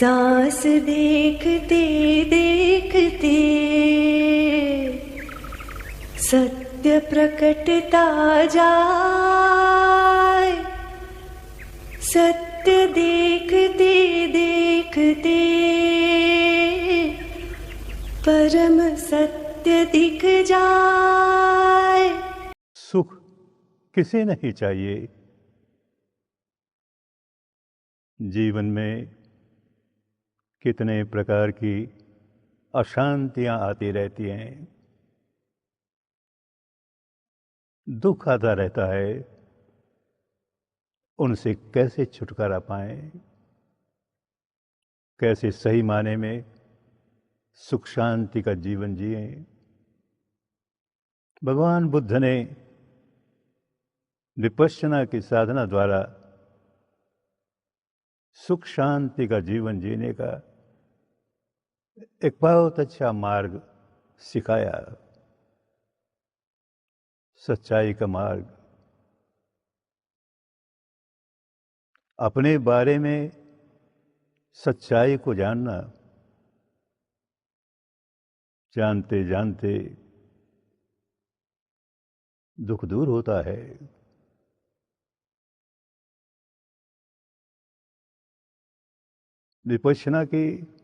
सांस देखते देखते सत्य प्रकटता जाए, सत्य देखते देखते परम सत्य दिख जाए। सुख किसे नहीं चाहिए। जीवन में कितने प्रकार की अशांतियां आती रहती हैं, दुख आता रहता है। उनसे कैसे छुटकारा पाएं, कैसे सही माने में सुख शांति का जीवन जिए। भगवान बुद्ध ने विपश्यना की साधना द्वारा सुख शांति का जीवन जीने का एक बहुत अच्छा मार्ग सिखाया, सच्चाई का मार्ग। अपने बारे में सच्चाई को जानना, जानते जानते दुख दूर होता है। विपश्यना की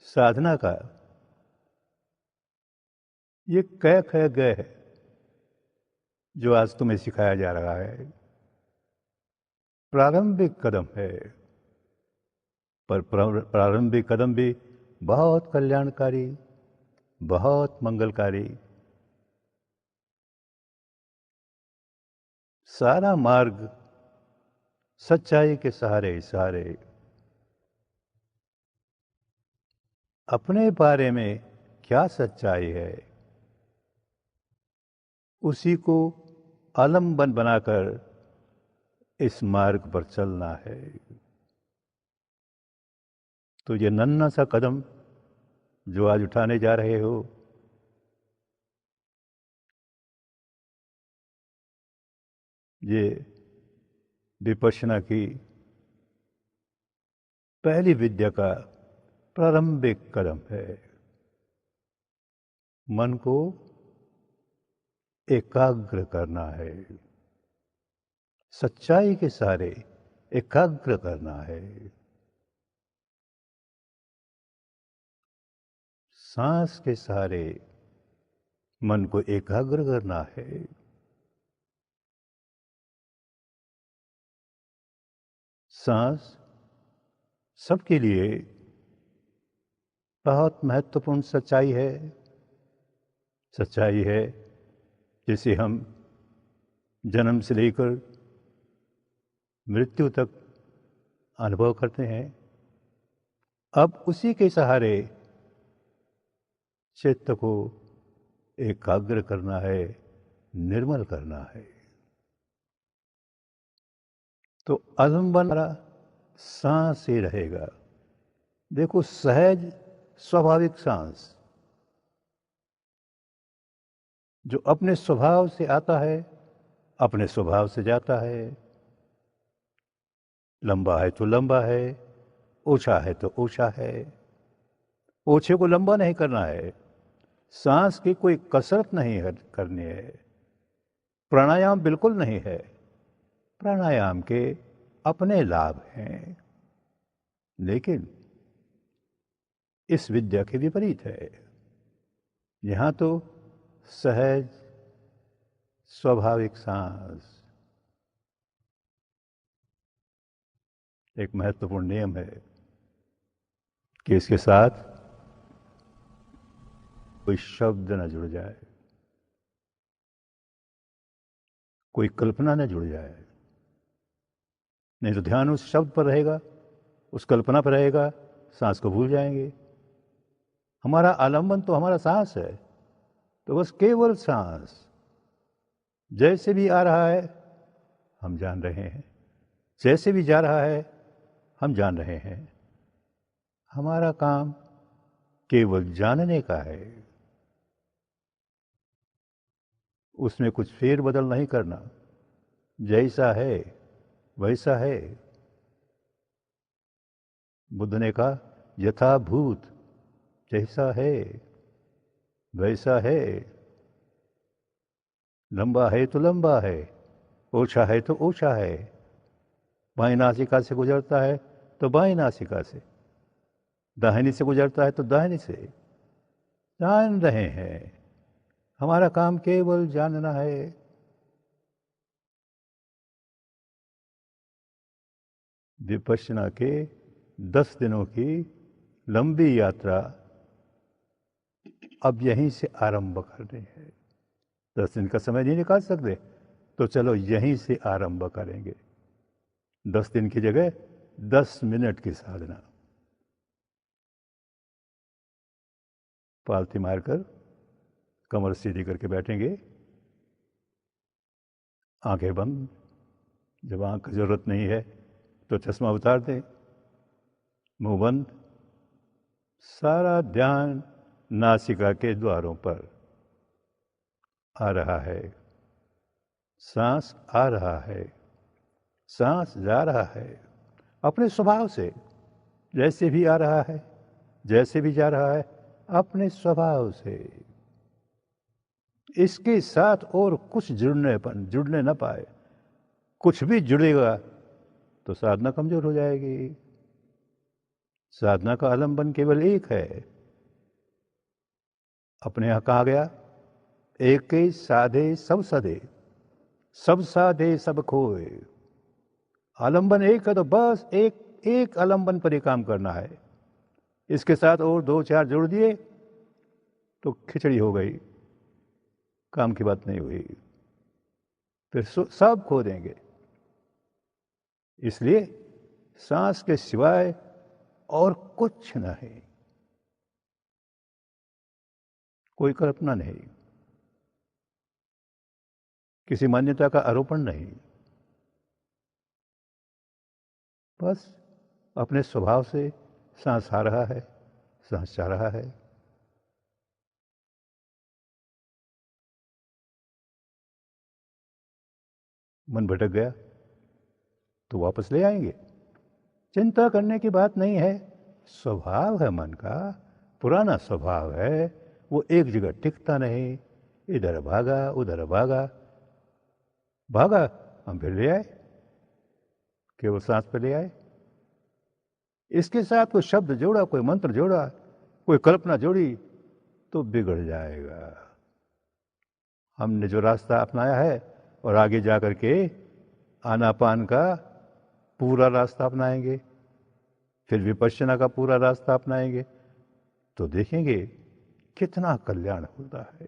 साधना का ये कैक है, गय है, जो आज तुम्हें सिखाया जा रहा है। प्रारंभिक कदम है, पर प्रारंभिक कदम भी बहुत कल्याणकारी, बहुत मंगलकारी। सारा मार्ग सच्चाई के सहारे सहारे अपने बारे में क्या सच्चाई है, उसी को आलंबन बनाकर इस मार्ग पर चलना है। तो ये नन्हा सा कदम जो आज उठाने जा रहे हो, ये विपश्यना की पहली विद्या का प्रारंभिक कदम है। मन को एकाग्र करना है, सच्चाई के सहारे एकाग्र करना है। सांस के सहारे मन को एकाग्र करना है। सांस सबके लिए बहुत महत्वपूर्ण सच्चाई है। सच्चाई है जिसे हम जन्म से लेकर मृत्यु तक अनुभव करते हैं। अब उसी के सहारे चित्त को एकाग्र करना है, निर्मल करना है। तो आलंबन सांस ही रहेगा। देखो, सहज स्वाभाविक सांस जो अपने स्वभाव से आता है, अपने स्वभाव से जाता है। लंबा है तो लंबा है, ऊंचा है तो ऊंचा है। ओछे को लंबा नहीं करना है। सांस की कोई कसरत नहीं करनी है। प्राणायाम बिल्कुल नहीं है। प्राणायाम के अपने लाभ हैं, लेकिन इस विद्या के विपरीत है। यहां तो सहज स्वाभाविक सांस एक महत्वपूर्ण नियम है कि इसके साथ कोई शब्द न जुड़ जाए, कोई कल्पना न जुड़ जाए। नहीं तो ध्यान उस शब्द पर रहेगा, उस कल्पना पर रहेगा, सांस को भूल जाएंगे। हमारा आलंबन तो हमारा सांस है, तो बस केवल सांस जैसे भी आ रहा है हम जान रहे हैं, जैसे भी जा रहा है हम जान रहे हैं। हमारा काम केवल जानने का है, उसमें कुछ फेर बदल नहीं करना। जैसा है वैसा है। बुद्ध ने कहा यथाभूत, जैसा है वैसा है। लंबा है तो लंबा है, ओछा है तो ओछा है। बाएं नासिका से गुजरता है तो बाएं नासिका से, दाहिनी से गुजरता है तो दाहिनी से। जान रहे हैं, हमारा काम केवल जानना है। विपश्यना के 10 दिनों की लंबी यात्रा अब यहीं से आरंभ करनी है। 10 दिन का समय नहीं निकाल सकते तो चलो यहीं से आरंभ करेंगे। 10 दिन की जगह 10 मिनट की साधना। पालथी मारकर कमर सीधी करके बैठेंगे, आंखें बंद। जब आंख की जरूरत नहीं है तो चश्मा उतार दें, मुंह बंद। सारा ध्यान नासिका के द्वारों पर आ रहा है। सांस आ रहा है, सांस जा रहा है, अपने स्वभाव से। जैसे भी आ रहा है, जैसे भी जा रहा है, अपने स्वभाव से। इसके साथ और कुछ जुड़ने न पाए। कुछ भी जुड़ेगा तो साधना कमजोर हो जाएगी। साधना का आलंबन केवल एक है। अपने यहां कहा गया, एक साधे सब सधे, सब साधे सब खोए। आलंबन एक है तो बस एक आलंबन पर ही काम करना है। इसके साथ और 2-4 जोड़ दिए तो खिचड़ी हो गई, काम की बात नहीं हुई, फिर सब खो देंगे। इसलिए सांस के सिवाय और कुछ नहीं, कोई कल्पना नहीं, किसी मान्यता का आरोपण नहीं, बस अपने स्वभाव से सांस आ रहा है, सांस जा रहा है। मन भटक गया तो वापस ले आएंगे। चिंता करने की बात नहीं है। स्वभाव है मन का, पुराना स्वभाव है, वो एक जगह टिकता नहीं। इधर भागा उधर भागा, हम फिर ले आए, केवल सांस पे ले आए। इसके साथ कोई शब्द जोड़ा, कोई मंत्र जोड़ा, कोई कल्पना जोड़ी तो बिगड़ जाएगा। हमने जो रास्ता अपनाया है और आगे जाकर के आनापान का पूरा रास्ता अपनाएंगे, फिर विपश्यना का पूरा रास्ता अपनाएंगे, तो देखेंगे कितना कल्याण होता है।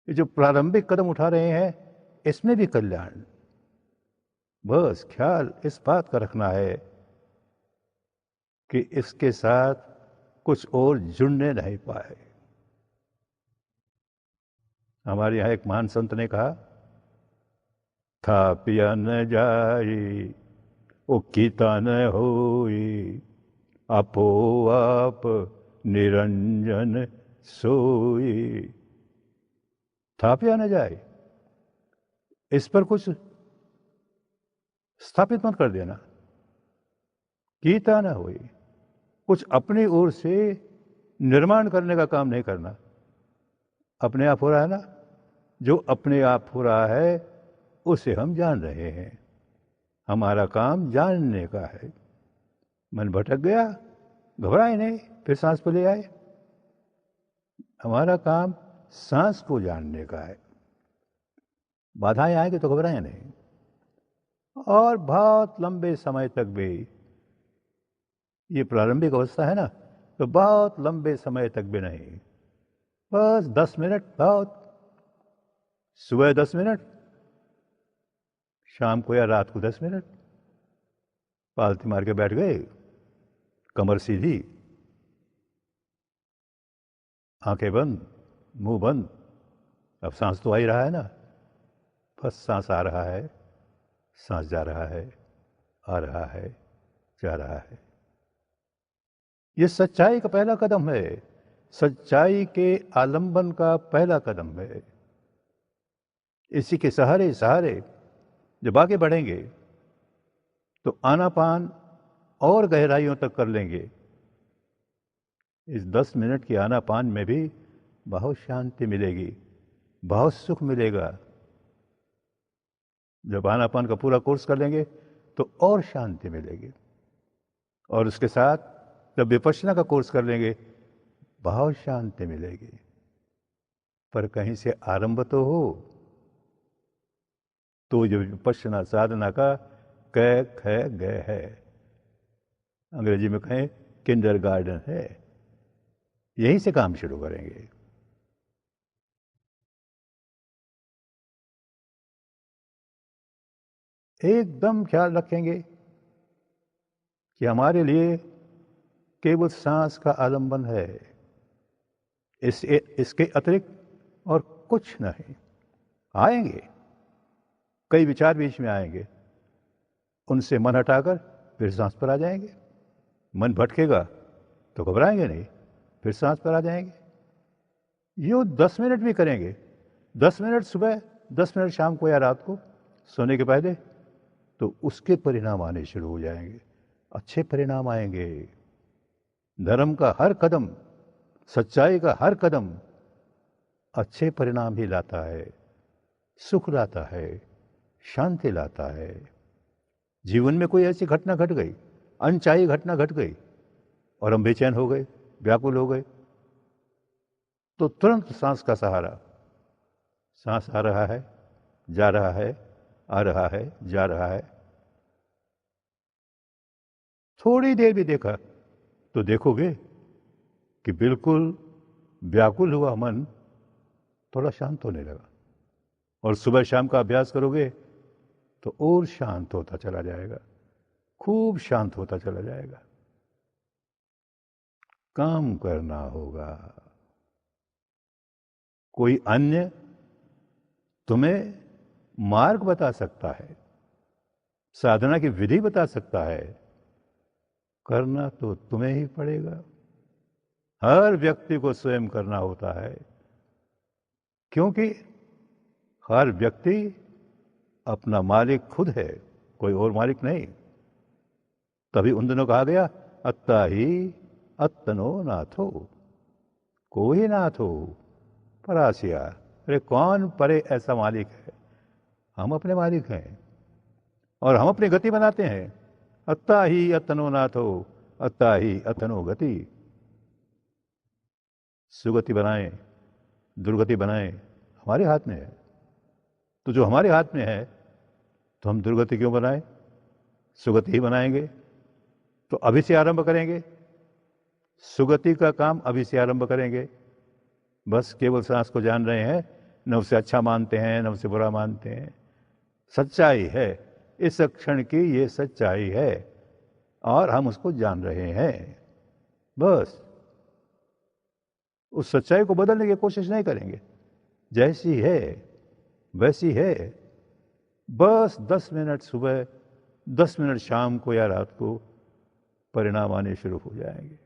ये जो प्रारंभिक कदम उठा रहे हैं, इसमें भी कल्याण। बस ख्याल इस बात का रखना है कि इसके साथ कुछ और जुड़ने नहीं पाए। हमारे यहां एक महान संत ने कहा, था पिया न जाई ओ कीता न होई, आपो आप निरंजन सोई। था पिया न जाए, इस पर कुछ स्थापित मत कर देना। कीता न होई, कुछ अपनी ओर से निर्माण करने का काम नहीं करना। अपने आप हो रहा है ना, जो अपने आप हो रहा है उसे हम जान रहे हैं। हमारा काम जानने का है। मन भटक गया, घबराए नहीं, फिर सांस पे ले आए। हमारा काम सांस को जानने का है। बाधाएं आएंगे तो घबराए नहीं। और बहुत लंबे समय तक भी, ये प्रारंभिक अवस्था है ना, तो बहुत लंबे समय तक भी नहीं, बस 10 मिनट बहुत। सुबह 10 मिनट, शाम को या रात को 10 मिनट। पालथी मार के बैठ गए, कमर सीधी, आंखें बंद, मुंह बंद। अब सांस तो आ ही रहा है ना, बस सांस आ रहा है, सांस जा रहा है, आ रहा है, जा रहा है। ये सच्चाई का पहला कदम है, सच्चाई के आलंबन का पहला कदम है। इसी के सहारे सहारे जब आगे बढ़ेंगे तो आनापान और गहराइयों तक कर लेंगे। इस 10 मिनट के आनापान में भी बहुत शांति मिलेगी, बहुत सुख मिलेगा। जब आनापान का पूरा कोर्स कर लेंगे तो और शांति मिलेगी। और उसके साथ जब विपश्यना का कोर्स कर लेंगे बहुत शांति मिलेगी। पर कहीं से आरंभ तो हो। तो जो विपश्यना साधना का क ख ग है, अंग्रेजी में कहें किंडरगार्टन है, यहीं से काम शुरू करेंगे। एकदम ख्याल रखेंगे कि हमारे लिए केवल सांस का आलंबन है, इसके अतिरिक्त और कुछ नहीं। आएंगे कई विचार बीच में आएंगे, उनसे मन हटाकर फिर सांस पर आ जाएंगे। मन भटकेगा तो घबराएंगे नहीं, फिर सांस पर आ जाएंगे। यूँ 10 मिनट भी करेंगे, 10 मिनट सुबह, 10 मिनट शाम को या रात को सोने के पहले, तो उसके परिणाम आने शुरू हो जाएंगे। अच्छे परिणाम आएंगे। धर्म का हर कदम, सच्चाई का हर कदम अच्छे परिणाम ही लाता है, सुख लाता है, शांति लाता है। जीवन में कोई ऐसी घटना घट गई, अनचाही घटना घट गई और हम बेचैन हो गए, व्याकुल हो गए, तो तुरंत सांस का सहारा। सांस आ रहा है, जा रहा है, आ रहा है, जा रहा है। थोड़ी देर भी देखा तो देखोगे कि बिल्कुल व्याकुल हुआ मन थोड़ा शांत होने लगा। और सुबह शाम का अभ्यास करोगे तो और शांत होता चला जाएगा, खूब शांत होता चला जाएगा। काम करना होगा। कोई अन्य तुम्हें मार्ग बता सकता है, साधना की विधि बता सकता है, करना तो तुम्हें ही पड़ेगा। हर व्यक्ति को स्वयं करना होता है, क्योंकि हर व्यक्ति अपना मालिक खुद है, कोई और मालिक नहीं। तभी उन दिनों कहा गया, अत्ता ही अत्तनो नाथो, कोई नाथ हो परासिया। अरे कौन परे ऐसा मालिक है? हम अपने मालिक हैं और हम अपनी गति बनाते हैं। अत्ता ही अत्तनो नाथो, अत्ता ही अत्तनो गति। सुगति बनाएं, दुर्गति बनाएं, हमारे हाथ में है। तो जो हमारे हाथ में है तो हम दुर्गति क्यों बनाएं? सुगति ही बनाएंगे। तो अभी से आरंभ करेंगे, सुगति का काम अभी से आरंभ करेंगे। बस केवल सांस को जान रहे हैं, न उसे अच्छा मानते हैं, न उसे बुरा मानते हैं। सच्चाई है, इस क्षण की ये सच्चाई है और हम उसको जान रहे हैं। बस उस सच्चाई को बदलने की कोशिश नहीं करेंगे, जैसी है वैसी है। बस 10 मिनट सुबह, 10 मिनट शाम को या रात को परिणाम आने शुरू हो जाएंगे।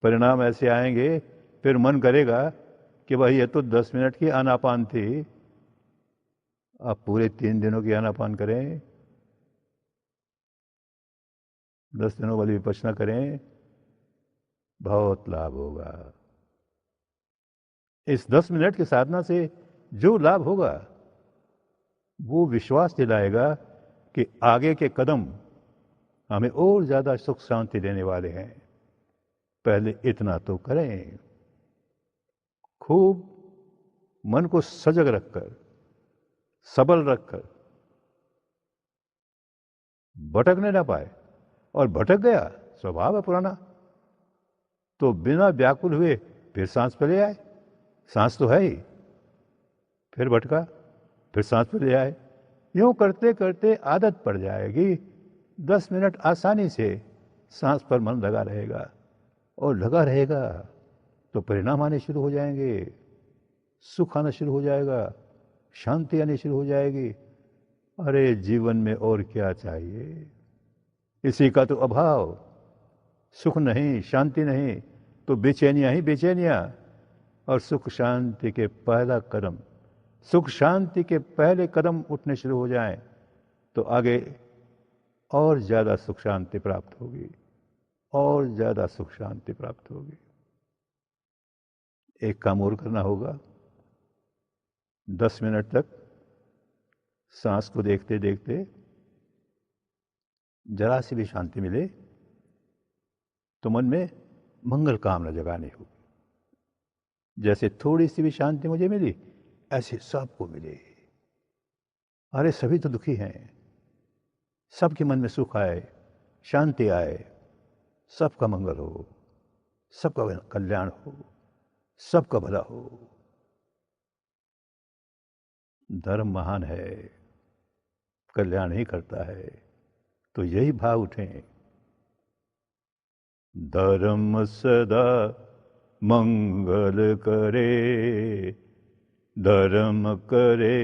परिणाम ऐसे आएंगे, फिर मन करेगा कि भाई ये तो 10 मिनट की आनापान थी, आप पूरे 3 दिनों की आनापान करें, 10 दिनों वाली विपश्यना करें, बहुत लाभ होगा। इस 10 मिनट की साधना से जो लाभ होगा वो विश्वास दिलाएगा कि आगे के कदम हमें और ज्यादा सुख शांति देने वाले हैं। पहले इतना तो करें, खूब मन को सजग रखकर, सबल रखकर, भटकने ना पाए। और भटक गया, स्वभाव है पुराना, तो बिना व्याकुल हुए फिर सांस पे ले आए। सांस तो है ही, फिर भटका, फिर सांस पे ले आए। यूं करते करते आदत पड़ जाएगी। 10 मिनट आसानी से सांस पर मन लगा रहेगा, और लगा रहेगा तो परिणाम आने शुरू हो जाएंगे, सुख आना शुरू हो जाएगा, शांति आनी शुरू हो जाएगी। अरे जीवन में और क्या चाहिए? इसी का तो अभाव। सुख नहीं, शांति नहीं, तो बेचैनियां ही बेचैनियां। और सुख शांति के पहला कदम, सुख शांति के पहले कदम उठने शुरू हो जाएं तो आगे और ज़्यादा सुख शांति प्राप्त होगी, और ज़्यादा सुख शांति प्राप्त होगी। एक काम और करना होगा, 10 मिनट तक सांस को देखते देखते जरा सी भी शांति मिले तो मन में मंगल कामना जगानी होगी। जैसे थोड़ी सी भी शांति मुझे मिली, ऐसे सबको मिले। अरे सभी तो दुखी हैं, सबके मन में सुख आए, शांति आए, सबका मंगल हो, सबका कल्याण हो, सबका भला हो। धर्म महान है, कल्याण ही करता है, तो यही भाव उठें। धर्म सदा मंगल करे, धर्म करे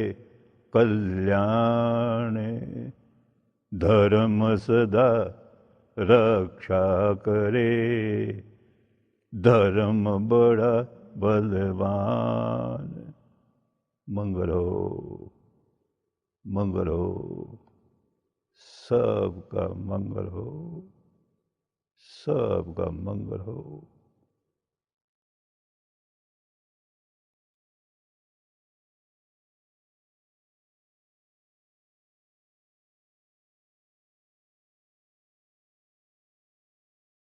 कल्याण, धर्म सदा रक्षा करे, धर्म बड़ा बलवान। मंगल हो, मंगल हो, सबका मंगल हो, सबका मंगल हो।